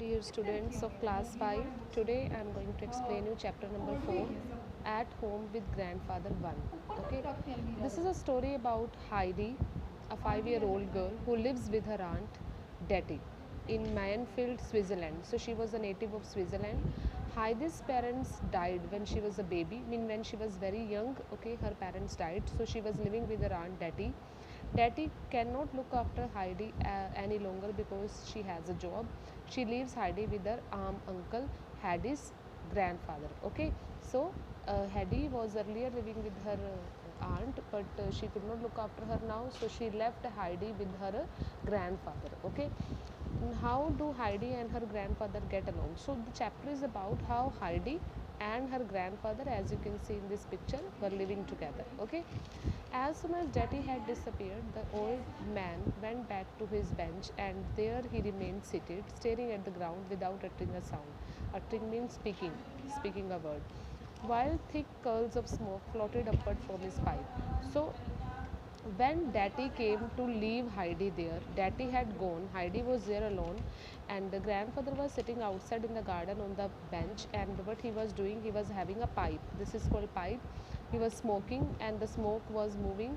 Dear students of class 5, today I am going to explain you chapter number 4, At Home with Grandfather 1. Okay, this is a story about Heidi, a 5-year-old girl who lives with her aunt Detty in Mayenfeld, Switzerland. So she was a native of Switzerland. Heidi's parents died when she was a baby, when she was very young. Okay, her parents died, so she was living with her aunt Detty. Detty cannot look after Heidi any longer because she has a job. She leaves Heidi with her uncle Heidi's grandfather. Okay, so Heidi was earlier living with her aunt, but she could not look after her now, so she left Heidi with her grandfather. Okay, how do Heidi and her grandfather get along? So the chapter is about how Heidi and her grandfather, as you can see in this picture, were living together. Okay, as soon as Daddy had disappeared, the old man went back to his bench, and there he remained seated, staring at the ground without uttering a sound. Uttering means speaking a word, while thick curls of smoke floated upward from his pipe. So when Daddy came to leave Heidi there, Daddy had gone, Heidi was there alone, and the grandfather was sitting outside in the garden on the bench. And what he was doing, he was having a pipe. This is called pipe. He was smoking, and the smoke was moving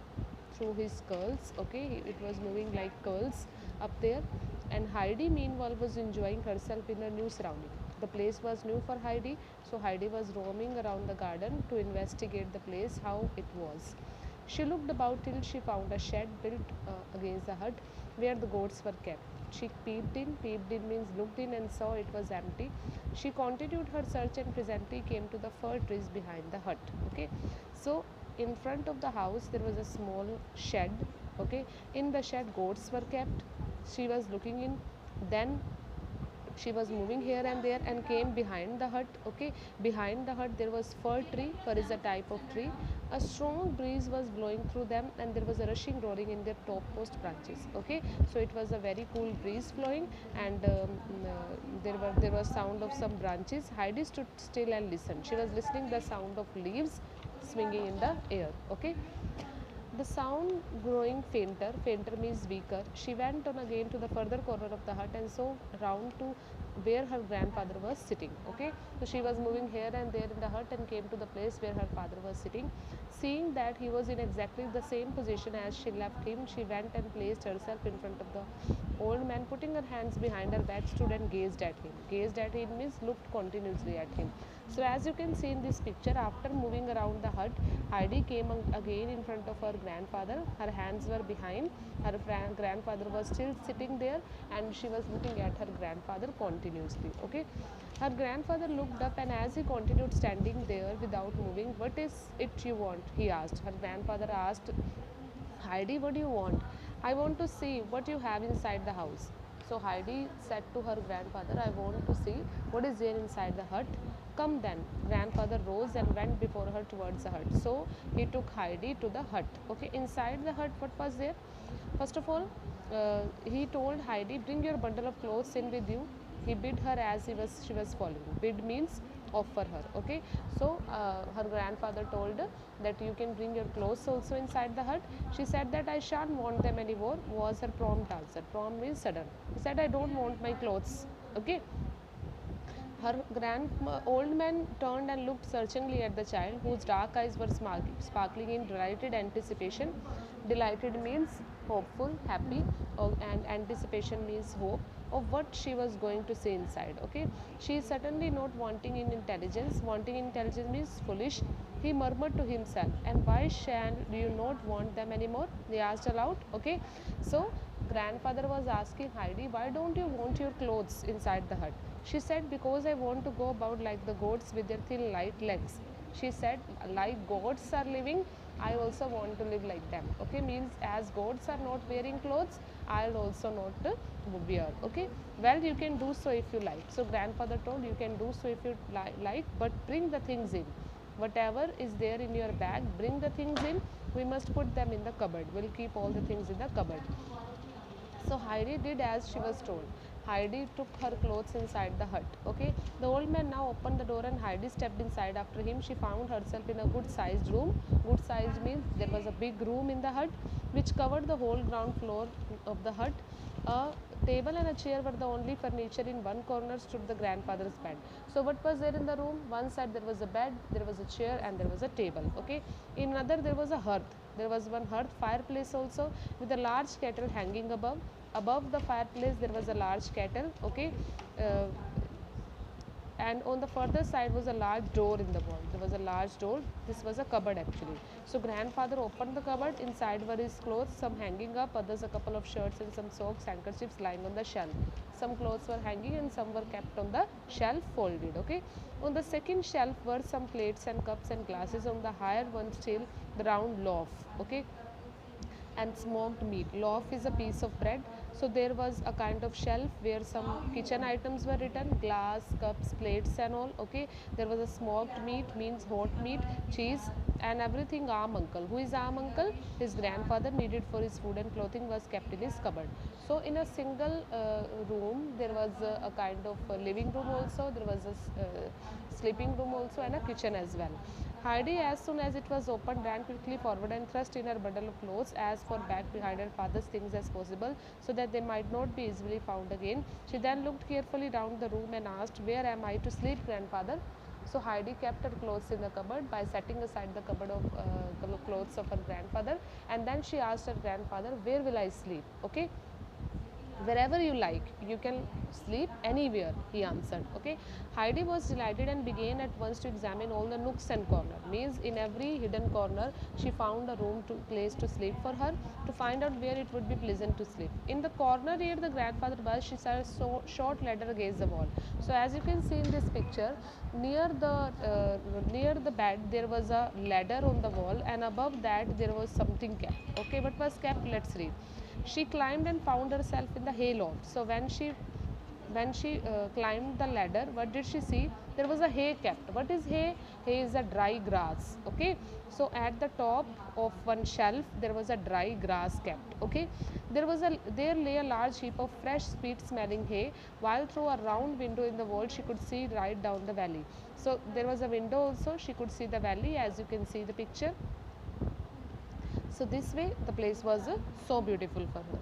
through his curls. Okay, it was moving like curls up there. And Heidi, meanwhile, was enjoying herself in a new surrounding. The place was new for Heidi, so Heidi was roaming around the garden to investigate the place, how it was. She looked about till she found a shed built against the hut where the goats were kept. She peeped in means looked in and saw it was empty. She continued her search and presently came to the fir trees behind the hut. Okay, so in front of the house there was a small shed. Okay, in the shed goats were kept. She was looking in, then she was moving here and there and came behind the hut. Okay, behind the hut there was fir tree. Fir is a type of tree. A strong breeze was blowing through them, and there was a rushing roaring in their topmost branches. Okay, so it was a very cool breeze flowing, and there was sound of some branches. Heidi stood still and listened. She was listening the sound of leaves swinging in the air. Okay, the sound growing fainter, fainter means weaker, she went on again to the further corner of the hut and so round to where her grandfather was sitting. Okay, so she was moving here and there in the hut and came to the place where her father was sitting. Seeing that he was in exactly the same position as she left him, she went and placed herself in front of the old man, putting her hands behind her back, stood and gazed at him. Gazed at him means looked continuously at him. So as you can see in this picture, after moving around the hut, Heidi came again in front of her grandfather. Her hands were behind. Her grandfather was still sitting there, and she was looking at her grandfather continuously. Okay, her grandfather looked up, and as he continued standing there without moving, "What is it you want?" he asked. Her grandfather asked, "Heidi, what do you want?" "I want to see what you have inside the house." So Heidi said to her grandfather, "I want to see what is there inside the hut." "Come then." Grandfather rose and went before her towards the hut. So he took Heidi to the hut. Okay, inside the hut, what was there? First of all, he told Heidi, "Bring your bundle of clothes in with you." He bid her as she was following. Bid means offer her. Okay, so her grandfather told that you can bring your clothes also inside the hut. She said that "I shan't want them anymore," was her prompt answer. Prompt means sudden. He said, "I don't want my clothes." Okay, her old man turned and looked searchingly at the child, whose dark eyes were sparkling in delighted anticipation. Delighted means hopeful, happy, and anticipation means hope of what she was going to see inside. Okay, she is certainly not wanting in intelligence. Wanting in intelligence means foolish. He murmured to himself, "And why shall you not want them anymore?" He asked aloud. Okay, so grandfather was asking Heidi, "Why don't you want your clothes inside the hut?" She said, "Because I want to go about like the goats with their thin light legs." She said, "Like goats are living, I also want to live like them." Okay, means as goats are not wearing clothes, I'll also not wear. Okay, well, you can do so if you like. So grandfather told, "You can do so if you like, but bring the things in. Whatever is there in your bag, bring the things in. We must put them in the cupboard. We'll keep all the things in the cupboard." So Heidi did as she was told. Heidi took her clothes inside the hut. Okay, the old man now opened the door and Heidi stepped inside after him. She found herself in a good sized room. Good sized means there was a big room in the hut which covered the whole ground floor of the hut. A table and a chair were the only furniture. In one corner stood the grandfather's bed. So what was there in the room? One side there was a bed, there was a chair, and there was a table. Okay, in another there was a hearth. There was one hearth, fireplace also, with a large kettle hanging above. Above the fireplace there was a large kettle. Okay, uh, and on the further side was a large door in the wall. There was a large door. This was a cupboard actually. So grandfather opened the cupboard. Inside were his clothes, some hanging up, others a couple of shirts and some socks, handkerchiefs lying on the shelf. Some clothes were hanging and some were kept on the shelf folded. Okay, on the second shelf were some plates and cups and glasses. On the higher one still the round loaf. Okay, and smoked meat. Loaf is a piece of bread. So there was a kind of shelf where some kitchen items were written, glass, cups, plates and all. Okay, there was a smoked meat, means hot meat, cheese and everything. Arm uncle. Who is Arm uncle? His grandfather needed for his food and clothing was kept in his cupboard. So in a single room there was a kind of living room also, there was a sleeping room also and a kitchen as well. Heidi, as soon as it was opened, ran quickly forward and thrust in her bundle of clothes as far back behind her father's things as possible, so that they might not be easily found again. She then looked carefully round the room and asked, "Where am I to sleep, grandfather?" So Heidi kept her clothes in the cupboard by setting aside the cupboard of clothes of her grandfather, and then she asked her grandfather, "Where will I sleep?" Okay, wherever you like, you can sleep anywhere, he answered. Okay, Heidi was delighted and began at once to examine all the nooks and corners. Means in every hidden corner she found a place to sleep for her, to find out where it would be pleasant to sleep. In the corner near the grandfather was, she saw a short ladder against the wall. So as you can see in this picture, near the bed there was a ladder on the wall, and above that there was something kept. Okay, what was kept? Let's read. She climbed and found herself in the hayloft. So when she climbed the ladder, what did she see? There was a hay kept. What is hay? Hay is a dry grass. Okay, so at the top of one shelf there was a dry grass kept. Okay, there lay a large heap of fresh sweet smelling hay, while through a round window in the wall she could see right down the valley. So there was a window also, she could see the valley, as you can see the picture. So this way the place was so beautiful for her.